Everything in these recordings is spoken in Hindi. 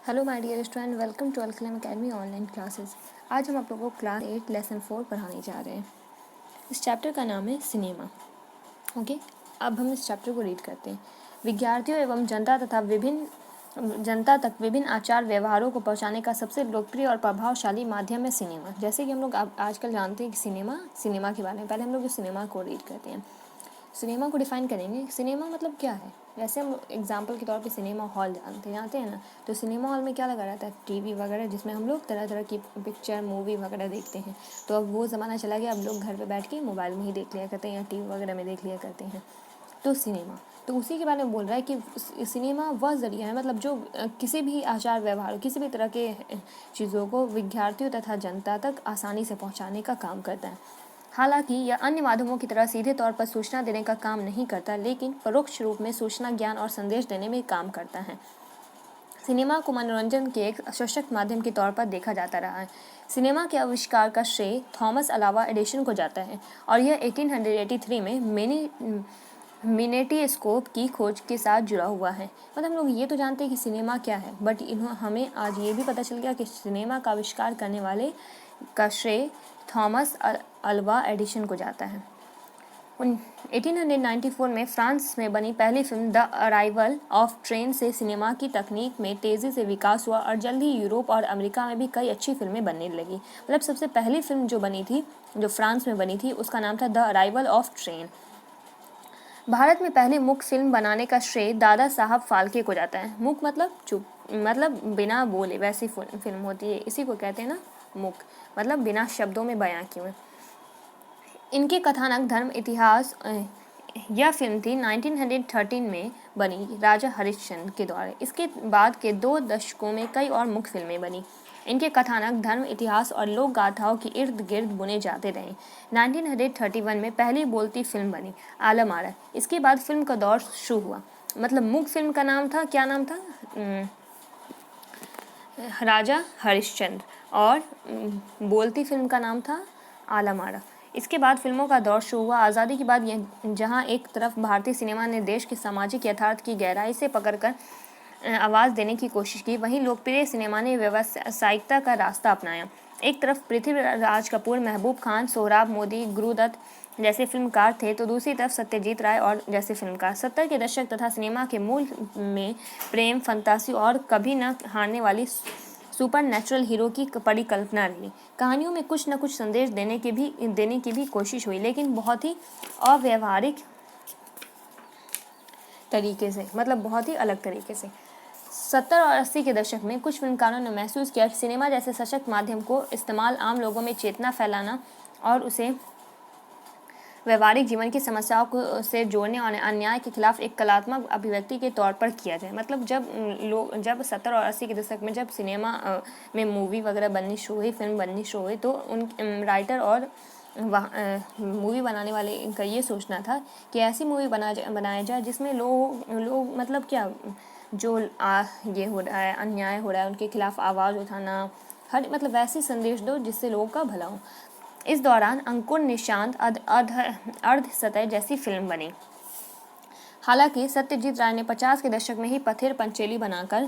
Hello my dear student, welcome to Al-Kalam academy online classes. आज हम आप लोगों को क्लास 8 लेसन 4 पढ़ाने जा रहे हैं। इस चैप्टर का नाम है सिनेमा। ओके, अब हम इस चैप्टर को रीड करते हैं। विद्यार्थियों एवं जनता तक विभिन्न आचार व्यवहारों को पहुंचाने का सबसे लोकप्रिय और प्रभावशाली माध्यम है सिनेमा। जैसे कि हम लोग आजकल जानते हैं कि सिनेमा के बारे में पहले हम लोग सिनेमा को रीड करते हैं। सिनेमा को डिफ़ाइन करेंगे। सिनेमा मतलब क्या है? जैसे हम एग्जांपल के तौर पे सिनेमा हॉल जानते हैं ना। तो सिनेमा हॉल में क्या लगा रहता है? टीवी वगैरह, जिसमें हम लोग तरह तरह की पिक्चर मूवी वगैरह देखते हैं। तो अब वो ज़माना चला गया, अब लोग घर पे बैठ के मोबाइल में ही देख लिया करते हैं या टीवी वगैरह में देख लिया करते हैं। तो सिनेमा तो उसी के बारे में बोल रहा है कि सिनेमा वह ज़रिया है, मतलब जो किसी भी आचार व्यवहार, किसी भी तरह के चीज़ों को विद्यार्थियों तथा जनता तक आसानी से पहुँचाने का काम करता है। हालांकि यह अन्य माध्यमों की तरह सीधे तौर पर सूचना देने का काम नहीं करता, लेकिन परोक्ष रूप में सूचना, ज्ञान और संदेश देने में काम करता है। सिनेमा को मनोरंजन के एक सशक्त माध्यम के तौर पर देखा जाता रहा है। सिनेमा के आविष्कार का श्रेय थॉमस अल्वा एडिसन को जाता है और यह 1883 में मिनेटिस्कोप की खोज के साथ जुड़ा हुआ है। मतलब हम लोग ये तो जानते हैं कि सिनेमा क्या है, बट हमें आज ये भी पता चल गया कि सिनेमा का आविष्कार करने वाले का श्रेय थॉमस अल्वा एडिसन को जाता है। 1894 में फ्रांस में बनी पहली film the arrival of train से सिनेमा की तकनीक में तेज़ी से विकास हुआ और जल्द ही यूरोप और अमेरिका में भी कई अच्छी फिल्में बनने लगी। मतलब सबसे पहली फिल्म जो बनी थी, जो फ्रांस में बनी थी, उसका नाम था the arrival of train. Bharat में पहली मूक फिल्म बनाने का श्रेय दादा साहब फाल्के को जाता है। मूक मतलब चुप, मतलब बिना बोले वैसी फिल्म होती है, इसी को कहते हैं ना मूक, मतलब बिना शब्दों में बयां किए हुए। इनके कथानक धर्म इतिहास। यह फिल्म थी 1913 में बनी राजा हरिश्चंद्र के द्वारा। इसके बाद के 2 दशकों में कई और मुख्य फिल्में बनी। इनके कथानक धर्म इतिहास और लोक गाथाओं के इर्द गिर्द बुने जाते रहे। 1931 में पहली बोलती फिल्म बनी आलम आरा। इसके बाद फिल्म का दौर शुरू हुआ। मतलब मुख्य फिल्म का नाम था, क्या नाम था? राजा हरिश्चंद्र। और बोलती फिल्म का नाम था आलम आरा। इसके बाद फिल्मों का दौर शुरू हुआ। आज़ादी के बाद जहां एक तरफ भारतीय सिनेमा ने देश के सामाजिक यथार्थ की गहराई से पकड़कर आवाज़ देने की कोशिश की, वहीं लोकप्रिय सिनेमा ने व्यावसायिकता का रास्ता अपनाया। एक तरफ पृथ्वीराज कपूर, महबूब खान, सोहराब मोदी, गुरुदत्त जैसे फिल्मकार थे, तो दूसरी तरफ सत्यजीत राय और जैसे फिल्मकार। 70 के दशक तथा सिनेमा के मूल में प्रेम, फंतासी और कभी न हारने वाली सुपर नेचुरल हीरो की परिकल्पना रही। कहानियों में कुछ न कुछ संदेश देने की भी कोशिश हुई, लेकिन बहुत ही अव्यवहारिक तरीके से, मतलब बहुत ही अलग तरीके से। 70 और 80 के दशक में कुछ फिल्मकारों ने महसूस किया कि सिनेमा जैसे सशक्त माध्यम को इस्तेमाल आम लोगों में चेतना फैलाना और उसे व्यवहारिक जीवन की समस्याओं को से जोड़ने और अन्याय के खिलाफ एक कलात्मक अभिव्यक्ति के तौर पर किया जाए। मतलब जब 70 और 80 के दशक में जब सिनेमा में मूवी वगैरह बननी शुरू हुई, फिल्म बननी शुरू हुई, तो उन राइटर और मूवी बनाने वाले का ये सोचना था कि ऐसी मूवी बनाया जाए जिसमें लोग मतलब क्या, जो ये हो रहा है, अन्याय हो रहा है, उनके खिलाफ आवाज़ उठाना, हर मतलब वैसी संदेश दो जिससे लोगों का भला हो। इस दौरान अंकुर, निशांत, अर्ध सतह जैसी फिल्म बनी। हालांकि सत्यजीत राय ने 50 के दशक में ही पथेर पंचेली बनाकर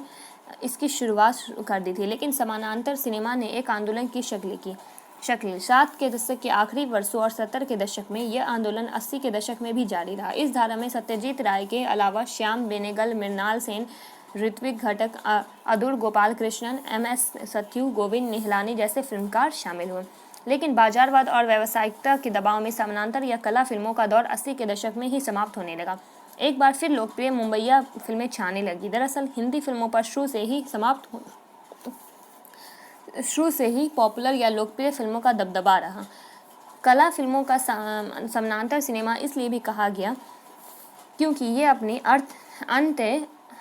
इसकी शुरुआत कर दी थी, लेकिन समानांतर सिनेमा ने एक आंदोलन की शक्ल 60 के दशक के आखिरी वर्षों और 70 के दशक में यह आंदोलन 80 के दशक में भी जारी रहा। इस धारा में सत्यजीत राय के अलावा श्याम बेनेगल, मृणाल सेन, ऋत्विक घटक, अदूर गोपाल कृष्णन, MS सत्यू, गोविंद निहलानी जैसे फिल्मकार शामिल हुए। लेकिन बाजारवाद और व्यावसायिकता के दबाव में समानांतर या कला फिल्मों का दौर 80 के दशक में ही समाप्त होने लगा। एक बार फिर लोकप्रिय मुंबईया फिल्में छाने लगी। दरअसल हिंदी फिल्मों पर शुरू से ही पॉपुलर या लोकप्रिय फिल्मों का दबदबा रहा। कला फिल्मों का समानांतर सिनेमा इसलिए भी कहा गया क्योंकि ये अपनी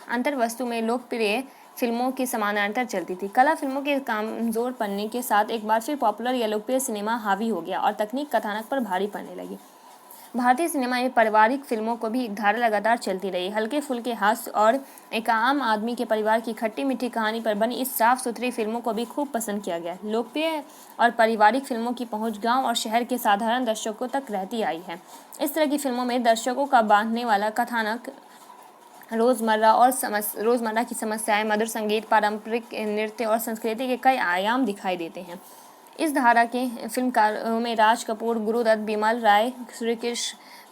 अंतर वस्तु में लोकप्रिय फिल्मों के समानांतर चलती थी। कला फिल्मों के कमजोर पड़ने के साथ एक बार फिर पॉपुलर या लोकप्रिय सिनेमा हावी हो गया और तकनीक कथानक पर भारी पड़ने लगी। भारतीय सिनेमा में पारिवारिक फिल्मों को भी एक धारा लगातार चलती रही। हल्के फुल्के हास्य और एक आम आदमी के परिवार की खट्टी मीठी कहानी पर बनी इस साफ सुथरी फिल्मों को भी खूब पसंद किया गया। लोकप्रिय और पारिवारिक फिल्मों की पहुंच गांव और शहर के साधारण दर्शकों तक रहती आई है। इस तरह की फिल्मों में दर्शकों का बांधने वाला कथानक रोज़मर्रा की समस्याएं, मधुर संगीत, पारंपरिक नृत्य और संस्कृति के कई आयाम दिखाई देते हैं। इस धारा के फिल्मकारों में राज कपूर, गुरुदत्त, बिमल राय,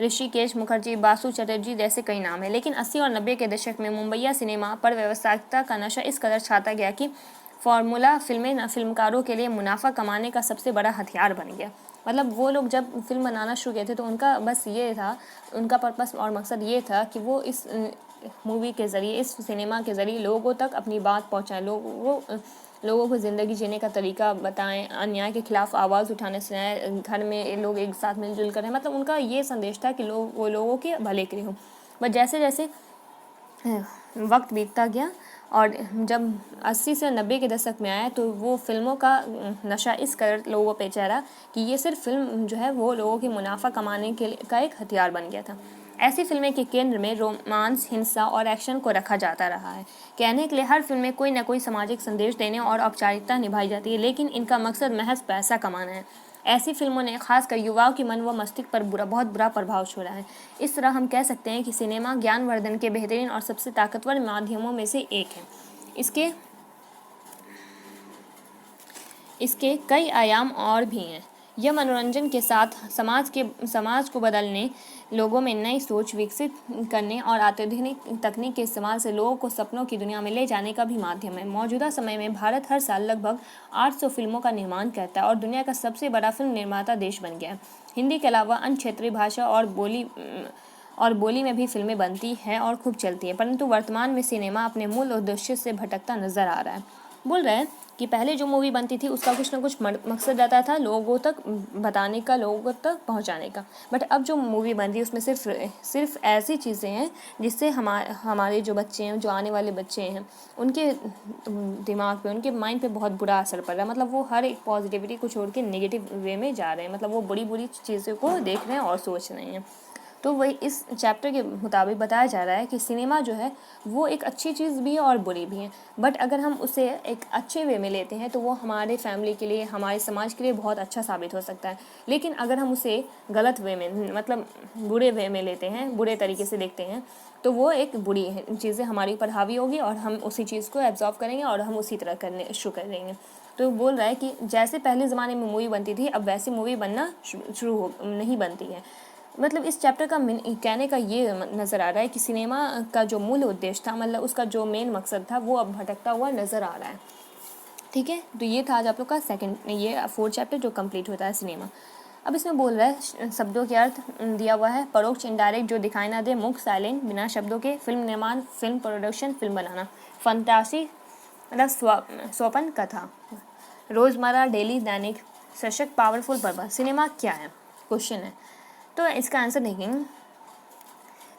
ऋषिकेश मुखर्जी, बासु चटर्जी जैसे कई नाम हैं। लेकिन 80 और 90 के दशक में मुंबईया सिनेमा पर व्यावसायिकता का नशा इस कदर छाता गया कि फॉर्मूला फिल्में फिल्मकारों के लिए मुनाफा कमाने का सबसे बड़ा हथियार बन गया। मतलब वो लोग जब फिल्म बनाना शुरू किए थे तो उनका बस ये था, उनका पर्पस और मकसद ये था कि वो इस मूवी के ज़रिए, इस सिनेमा के ज़रिए लोगों तक अपनी बात पहुँचाएं, लोगों को ज़िंदगी जीने का तरीका बताएं, अन्याय के खिलाफ आवाज़ उठाने से घर में लोग एक साथ मिलजुल कर रहें। मतलब उनका ये संदेश था कि वो लोगों के भले के लिए हो। बट जैसे जैसे वक्त बीतता गया और जब 80 से 90 के दशक में आया तो वो फिल्मों का नशा इस कदर लोगों पे चढ़ा कि ये सिर्फ फिल्म जो है वो लोगों की मुनाफा कमाने के लिए का एक हथियार बन गया था। ऐसी फिल्में के केंद्र में रोमांस, हिंसा और एक्शन को रखा जाता रहा है। कहने के लिए हर फिल्म में कोई न कोई सामाजिक संदेश देने और औपचारिकता निभाई जाती है, लेकिन इनका मकसद महज पैसा कमाना है। ऐसी फिल्मों ने खासकर युवाओं की मन व मस्तिष्क पर बहुत बुरा प्रभाव छोड़ा है। इस तरह हम कह सकते हैं कि सिनेमा ज्ञानवर्धन के बेहतरीन और सबसे ताकतवर माध्यमों में से एक है। इसके कई आयाम और भी हैं। यह मनोरंजन के साथ समाज को बदलने, लोगों में नई सोच विकसित करने और अत्याधुनिक तकनीक के इस्तेमाल से लोगों को सपनों की दुनिया में ले जाने का भी माध्यम है। मौजूदा समय में भारत हर साल लगभग 800 फिल्मों का निर्माण करता है और दुनिया का सबसे बड़ा फिल्म निर्माता देश बन गया है। हिंदी के अलावा अन्य क्षेत्रीय भाषा और बोली में भी फिल्में बनती हैं और खूब चलती हैं, परंतु वर्तमान में सिनेमा अपने मूल उद्देश्य से भटकता नजर आ रहा है। बोल रहे हैं कि पहले जो मूवी बनती थी उसका कुछ ना कुछ मकसद रहता था, लोगों तक बताने का, लोगों तक पहुंचाने का। बट अब जो मूवी बन रही है उसमें सिर्फ ऐसी चीज़ें हैं जिससे हमारे जो बच्चे हैं, जो आने वाले बच्चे हैं, उनके दिमाग पे, उनके माइंड पे बहुत बुरा असर पड़ रहा है। मतलब वो हर एक पॉजिटिविटी को छोड़ के नेगेटिव वे में जा रहे हैं। मतलब वो बुरी बुरी चीज़ों को देख रहे हैं और सोच रहे हैं। तो वही इस चैप्टर के मुताबिक बताया जा रहा है कि सिनेमा जो है वो एक अच्छी चीज़ भी है और बुरी भी है। बट अगर हम उसे एक अच्छे वे में लेते हैं तो वो हमारे फैमिली के लिए, हमारे समाज के लिए बहुत अच्छा साबित हो सकता है। लेकिन अगर हम उसे गलत वे में, मतलब बुरे वे में लेते हैं, बुरे तरीके से देखते हैं, तो वो एक बुरी चीज़ें हमारे ऊपर हावी होगी और हम उसी चीज़ को एब्जॉर्व करेंगे और हम उसी तरह करने शुरू कर देंगे। तो बोल रहा है कि जैसे पहले ज़माने में मूवी बनती थी, अब वैसी मूवी बनना नहीं बनती है। मतलब इस चैप्टर का कहने का ये नज़र आ रहा है कि सिनेमा का जो मूल उद्देश्य था, मतलब उसका जो मेन मकसद था, वो अब भटकता हुआ नज़र आ रहा है। ठीक है, तो ये था आज आप लोग का 4th चैप्टर जो कंप्लीट होता है सिनेमा। अब इसमें बोल रहा है शब्दों के अर्थ दिया हुआ है। परोक्ष, इनडायरेक्ट, जो दिखाई ना दे, मुख्य, साइलेंट, बिना शब्दों के, फिल्म निर्माण, फिल्म प्रोडक्शन, फिल्म बनाना, फंतासी मतलब स्वप्न कथा, रोज़मर्रा, डेली, दैनिक, सशक्त, पावरफुल, पर्पस। सिनेमा क्या है, क्वेश्चन है। तो इसका आंसर देखेंगे,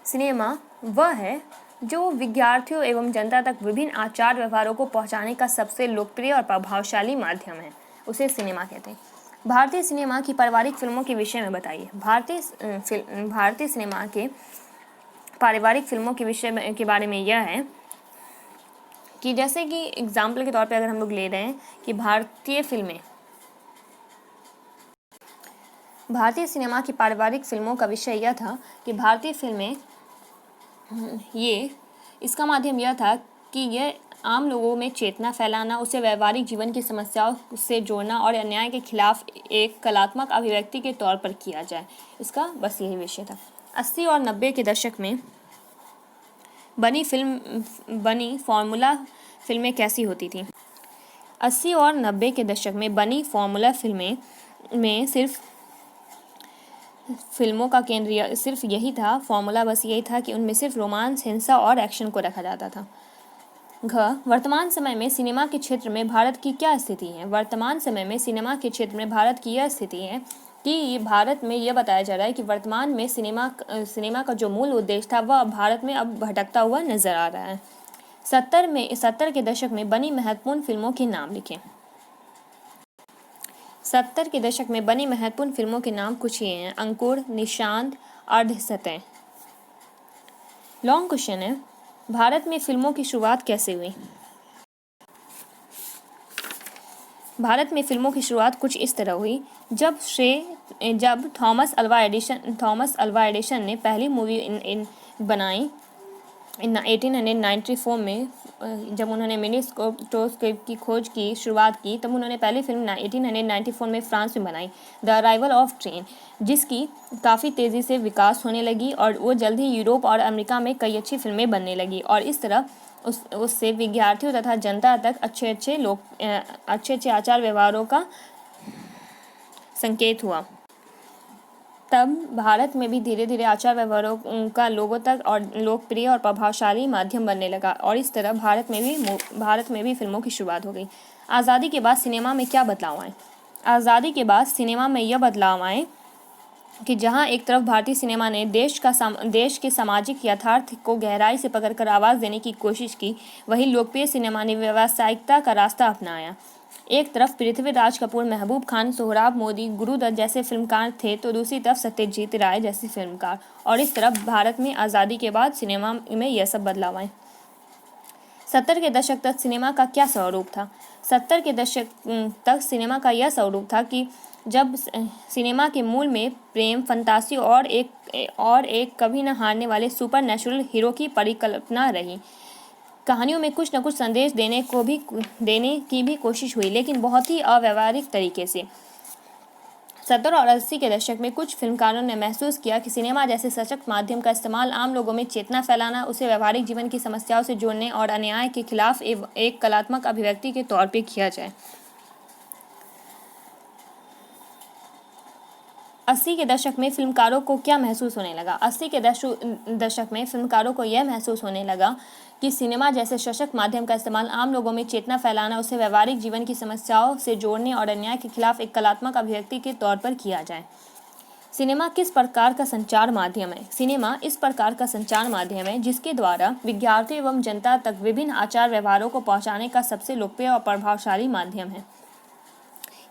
सिनेमा वह है जो विद्यार्थियों एवं जनता तक विभिन्न आचार व्यवहारों को पहुंचाने का सबसे लोकप्रिय और प्रभावशाली माध्यम है, उसे सिनेमा कहते हैं। भारतीय सिनेमा की पारिवारिक फिल्मों के विषय में बताइए। भारतीय सिनेमा के पारिवारिक फिल्मों के विषय के बारे में यह है कि जैसे कि एग्जाम्पल के तौर पे अगर हम लोग ले रहे हैं कि भारतीय सिनेमा की पारिवारिक फिल्मों का विषय यह था कि भारतीय फिल्में इसका माध्यम यह था कि यह आम लोगों में चेतना फैलाना, उसे व्यवहारिक जीवन की समस्याओं से जोड़ना और अन्याय के खिलाफ एक कलात्मक अभिव्यक्ति के तौर पर किया जाए, इसका बस यही विषय था। 80 और 90 के दशक में बनी फॉर्मूला फिल्में कैसी होती थी। 80 और 90 के दशक में बनी फॉर्मूला फिल्में में फिल्मों का केंद्र सिर्फ यही था, फॉर्मूला बस यही था कि उनमें सिर्फ रोमांस, हिंसा और एक्शन को रखा जाता था। वर्तमान समय में सिनेमा के क्षेत्र में भारत की क्या स्थिति है। वर्तमान समय में सिनेमा के क्षेत्र में भारत की यह स्थिति है कि भारत में यह बताया जा रहा है कि वर्तमान में सिनेमा का जो मूल उद्देश्य था वह भारत में अब भटकता हुआ नजर आ रहा है। 70 के दशक में बनी महत्वपूर्ण फिल्मों के नाम लिखें। 70 के दशक में बनी महत्वपूर्ण फिल्मों के नाम कुछ ये हैं: अंकुर, निशांत, अर्धसतह। लॉन्ग क्वेश्चन है, भारत में फिल्मों की शुरुआत कैसे हुई। भारत में फिल्मों की शुरुआत कुछ इस तरह हुई, जब थॉमस अल्वा एडिसन ने पहली मूवी बनाई इन 1894 में जब उन्होंने मिनीस्कोप की खोज की शुरुआत की, तब उन्होंने पहली फिल्म 1894 में फ्रांस में बनाई, द अराइवल ऑफ ट्रेन, जिसकी काफ़ी तेज़ी से विकास होने लगी और वो जल्द ही यूरोप और अमेरिका में कई अच्छी फिल्में बनने लगी और इस तरह उससे विद्यार्थियों तथा जनता तक अच्छे अच्छे आचार व्यवहारों का संकेत हुआ। तब भारत में भी धीरे धीरे आचार व्यवहारों का लोगों तक और लोकप्रिय और प्रभावशाली माध्यम बनने लगा और इस तरह भारत में भी फिल्मों की शुरुआत हो गई। आज़ादी के बाद सिनेमा में क्या बदलाव आए? आज़ादी के बाद सिनेमा में यह बदलाव आए कि जहां एक तरफ भारतीय सिनेमा ने देश के सामाजिक यथार्थ को गहराई से पकड़कर आवाज़ देने की कोशिश की, वहीं लोकप्रिय सिनेमा ने व्यावसायिकता का रास्ता अपनाया। एक तरफ पृथ्वीराज कपूर, महबूब खान, सोहराब मोदी, गुरुदत्त जैसे फिल्मकार थे तो दूसरी तरफ सत्यजीत राय जैसे फिल्मकार, और इस तरफ भारत में आज़ादी के बाद सिनेमा में यह सब बदलाव आए। 70 के दशक तक सिनेमा का क्या स्वरूप था? 70 के दशक तक सिनेमा का यह स्वरूप था कि जब सिनेमा के मूल में प्रेम, फंतासी और एक कभी न हारने वाले सुपर नेचुरल हीरो की परिकल्पना रही। कहानियों में कुछ न कुछ संदेश देने की भी कोशिश हुई, लेकिन बहुत ही अव्यावहारिक तरीके से। 70 और 80 के दशक में कुछ फिल्मकारों ने महसूस किया कि सिनेमा जैसे सशक्त माध्यम का इस्तेमाल आम लोगों में चेतना फैलाना, उसे व्यवहारिक जीवन की समस्याओं से जोड़ने और अन्याय के खिलाफ एक कलात्मक अभिव्यक्ति के तौर पर किया जाए। 80 के दशक में फिल्मकारों को क्या महसूस होने लगा? 80 के दशक में फिल्मकारों को यह महसूस होने लगा कि सिनेमा जैसे सशक्त माध्यम का इस्तेमाल आम लोगों में चेतना फैलाना, उसे व्यवहारिक जीवन की समस्याओं से जोड़ने और अन्याय के खिलाफ एक कलात्मक अभिव्यक्ति के तौर पर किया जाए। सिनेमा किस प्रकार का संचार माध्यम है? सिनेमा इस प्रकार का संचार माध्यम है जिसके द्वारा विद्यार्थियों एवं जनता तक विभिन्न आचार व्यवहारों को पहुंचाने का सबसे लोकप्रिय और प्रभावशाली माध्यम है।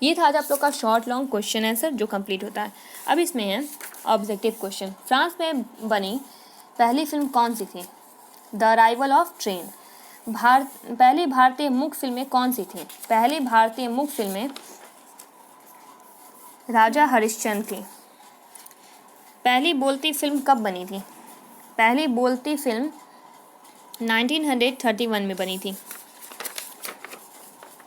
ये था आज आप लोग का शॉर्ट लॉन्ग क्वेश्चन आंसर जो कंप्लीट होता है। अब इसमें है ऑब्जेक्टिव क्वेश्चन। फ्रांस में बनी पहली फिल्म कौन सी थी? The arrival of train. पहली भारतीय मुख्य फिल्में कौन सी थी? पहली भारतीय मुख्य फिल्में राजा हरिश्चंद्र थी। पहली बोलती फिल्म कब बनी थी? पहली बोलती फिल्म 1931 में बनी थी।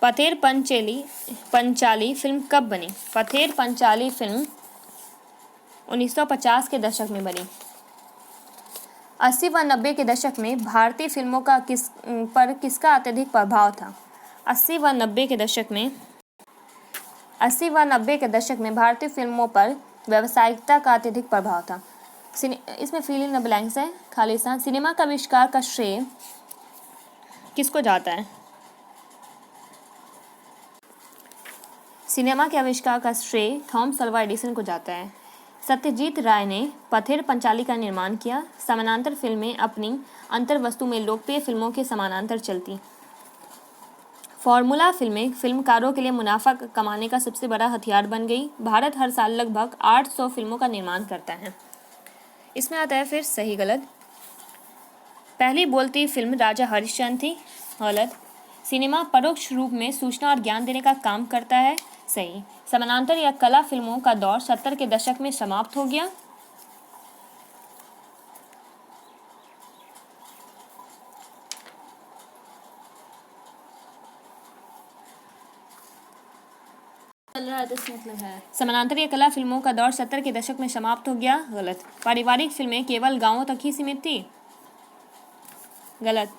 पथेर पंचाली फिल्म कब बनी? पथेर पंचाली फिल्म 1950 के दशक में बनी। 80 व 90 के दशक में भारतीय फिल्मों का किसका अत्यधिक प्रभाव था? 80 व 90 के दशक में भारतीय फिल्मों पर व्यावसायिकता का अत्यधिक प्रभाव था। इसमें फिल इन द ब्लैंक्स है, खाली स्थान। सिनेमा का आविष्कार का श्रेय किसको जाता है? सिनेमा के आविष्कार का श्रेय थॉमस अल्वा एडिसन को जाता है। सत्यजीत राय ने पथेर पंचाली का निर्माण किया। समानांतर फिल्में अपनी अंतर्वस्तु में लोकप्रिय फिल्मों के समानांतर चलती। फॉर्मूला फिल्में फिल्मकारों के लिए मुनाफा कमाने का सबसे बड़ा हथियार बन गई। भारत हर साल लगभग 800 फिल्मों का निर्माण करता है। इसमें आता है फिर सही गलत। पहली बोलती फिल्म राजा हरिश्चंद्र थी, गलत। सिनेमा परोक्ष रूप में सूचना और ज्ञान देने का काम करता है, सही। समानांतर या कला फिल्मों का दौर 70 के दशक में समाप्त हो गया, समानांतर या कला फिल्मों का दौर 70 के दशक में समाप्त हो गया, गलत। पारिवारिक फिल्में केवल गांवों तक ही सीमित थी, गलत।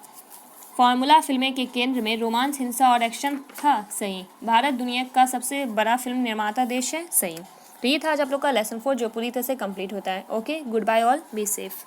फॉर्मूला फिल्में के केंद्र में रोमांस, हिंसा और एक्शन था, सही। भारत दुनिया का सबसे बड़ा फिल्म निर्माता देश है, सही। तो ये था आज आप लोग का लेसन 4 जो पूरी तरह से कंप्लीट होता है। Okay, good bye all, be safe.